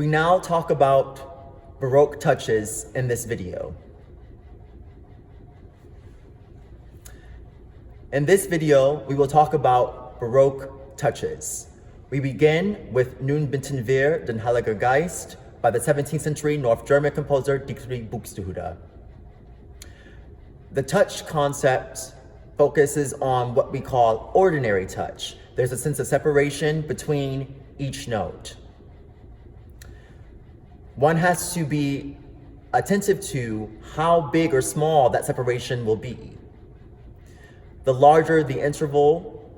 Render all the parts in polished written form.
We now talk about Baroque touches in this video. In this video, we will talk about Baroque touches. We begin with Nun bitten wir den Heiliger Geist by the 17th century North German composer Dietrich Buxtehude. The touch concept focuses on what we call ordinary touch. There's a sense of separation between each note. One has to be attentive to how big or small that separation will be. The larger the interval,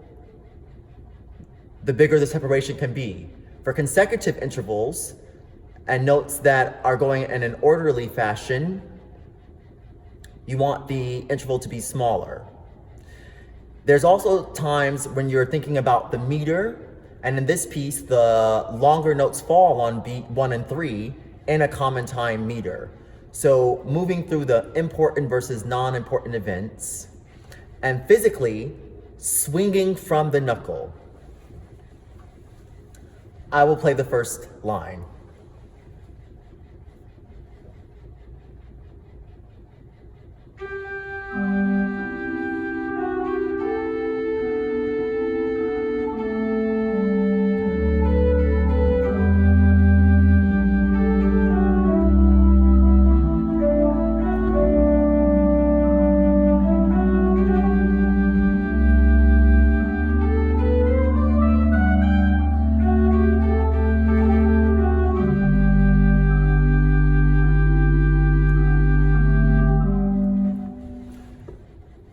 the bigger the separation can be. For consecutive intervals and notes that are going in an orderly fashion, you want the interval to be smaller. There's also times when you're thinking about the meter, and in this piece, the longer notes fall on beat 1 and 3 in a common time meter. So moving through the important versus non-important events, and physically swinging from the knuckle. I will play the first line.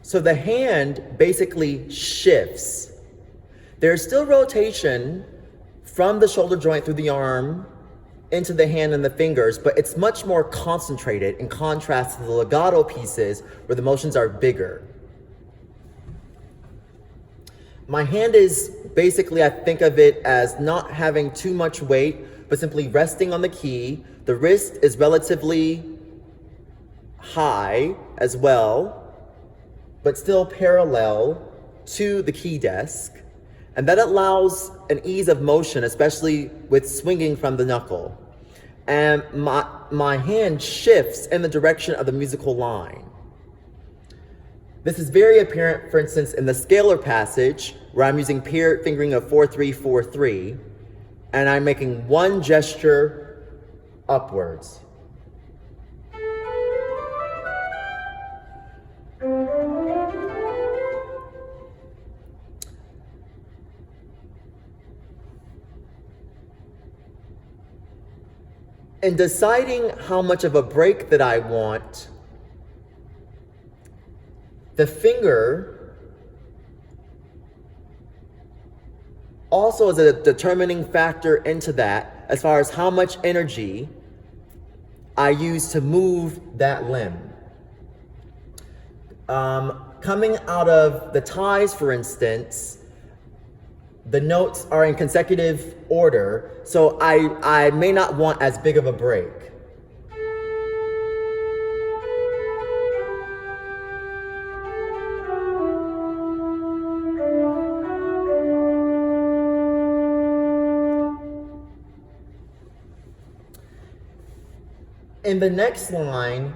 So the hand basically shifts. There's still rotation from the shoulder joint through the arm into the hand and the fingers, but it's much more concentrated in contrast to the legato pieces where the motions are bigger. My hand is basically, I think of it as not having too much weight, but simply resting on the key. The wrist is relatively high as well, but still parallel to the key desk. And that allows an ease of motion, especially with swinging from the knuckle. And my hand shifts in the direction of the musical line. This is very apparent, for instance, in the scalar passage, where I'm using paired fingering of 4-3-4-3, and I'm making one gesture upwards. In deciding how much of a break that I want, the finger also is a determining factor into that as far as how much energy I use to move that limb. Coming out of the ties, for instance, the notes are in consecutive order, so I may not want as big of a break. In the next line,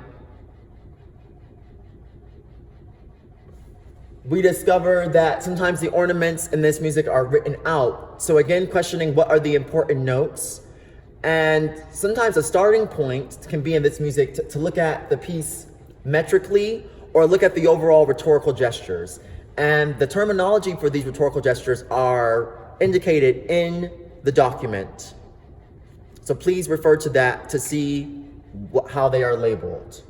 we discover that sometimes the ornaments in this music are written out. So again, questioning what are the important notes. And sometimes a starting point can be in this music to look at the piece metrically or look at the overall rhetorical gestures. And the terminology for these rhetorical gestures are indicated in the document. So please refer to that to see how they are labeled.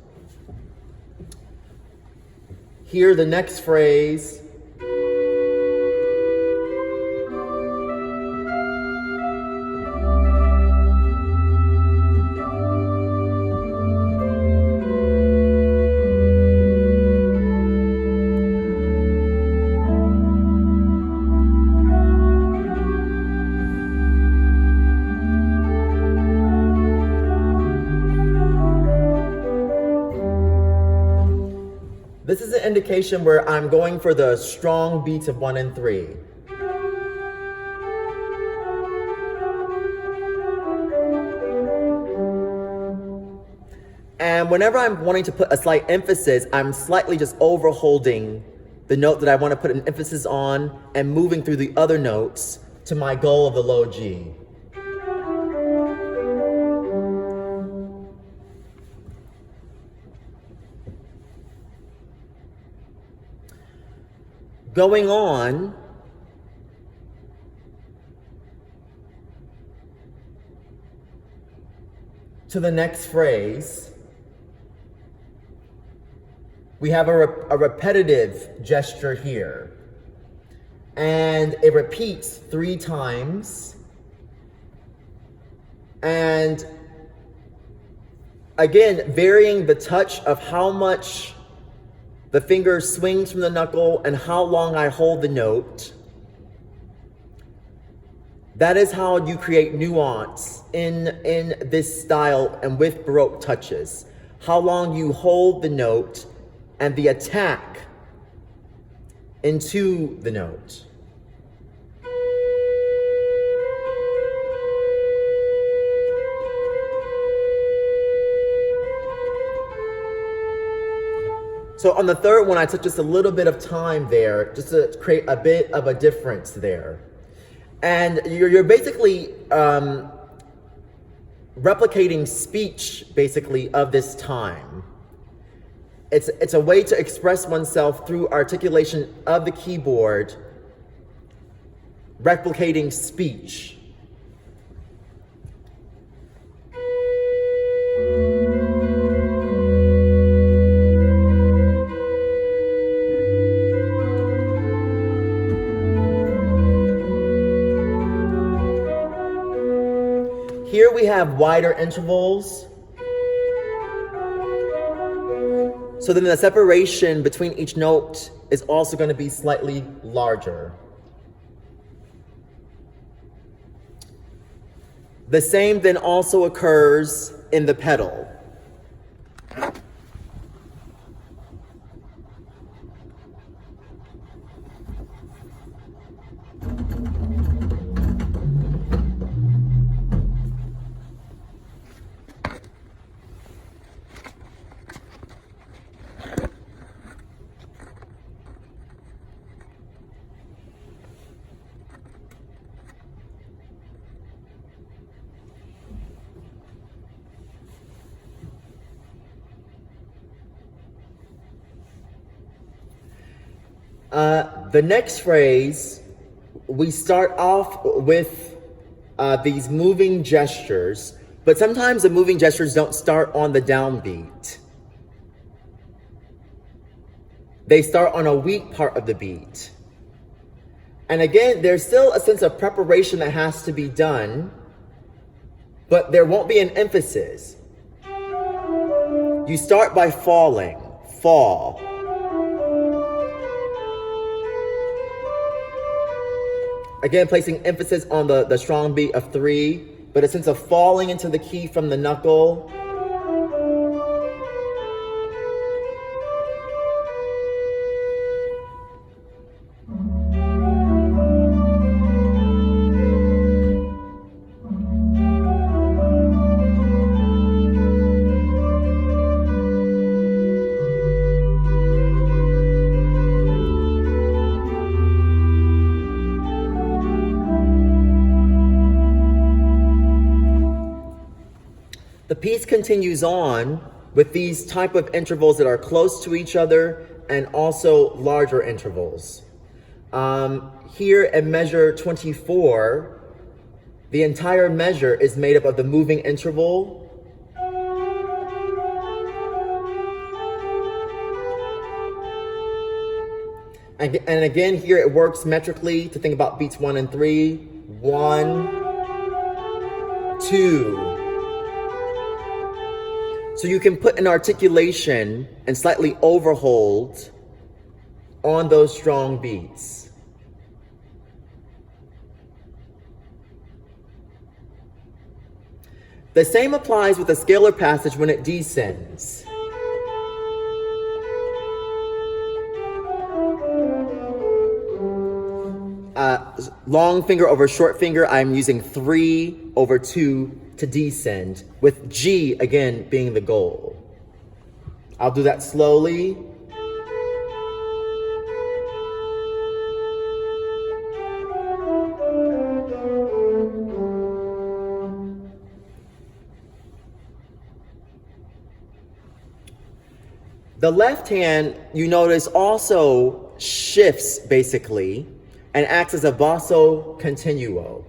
Here, the next phrase. This is an indication where I'm going for the strong beats of 1 and 3. And whenever I'm wanting to put a slight emphasis, I'm slightly just overholding the note that I want to put an emphasis on and moving through the other notes to my goal of the low G. Going on, to the next phrase, we have a repetitive gesture here. And it repeats 3 times. And again, varying the touch of how much the finger swings from the knuckle and how long I hold the note. That is how you create nuance in this style and with Baroque touches. How long you hold the note and the attack into the note. So on the third one, I took just a little bit of time there just to create a bit of a difference there. And you're basically replicating speech, basically, of this time. It's a way to express oneself through articulation of the keyboard, replicating speech. Here we have wider intervals. So then the separation between each note is also going to be slightly larger. The same then also occurs in the pedal. The next phrase, we start off with these moving gestures, but sometimes the moving gestures don't start on the downbeat. They start on a weak part of the beat. And again, there's still a sense of preparation that has to be done, but there won't be an emphasis. You start by falling, fall. Again, placing emphasis on the strong beat of 3, but a sense of falling into the key from the knuckle. The piece continues on with these type of intervals that are close to each other and also larger intervals. Here in measure 24, the entire measure is made up of the moving interval. And again, here it works metrically to think about beats 1 and 3. 1, 2. So you can put an articulation and slightly overhold on those strong beats. The same applies with the scalar passage when it descends. Long finger over short finger, I'm using 3 over 2 to descend, with G again being the goal. I'll do that slowly. The left hand, you notice, also shifts basically and acts as a basso continuo.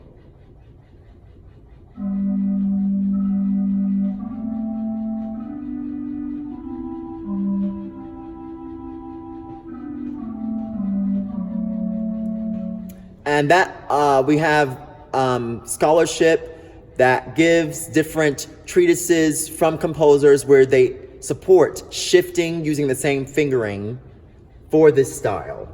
And that we have scholarship that gives different treatises from composers where they support shifting using the same fingering for this style.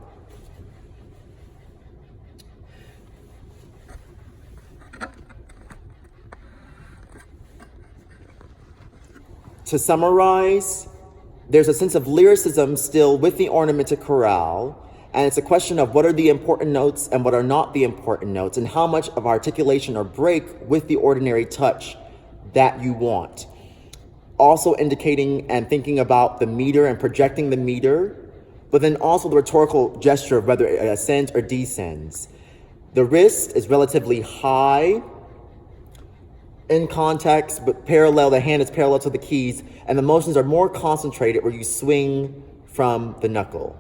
To summarize, there's a sense of lyricism still with the ornamented chorale, and it's a question of what are the important notes and what are not the important notes, and how much of articulation or break with the ordinary touch that you want. Also indicating and thinking about the meter and projecting the meter, but then also the rhetorical gesture of whether it ascends or descends. The wrist is relatively high in context, but parallel, the hand is parallel to the keys, and the motions are more concentrated where you swing from the knuckle.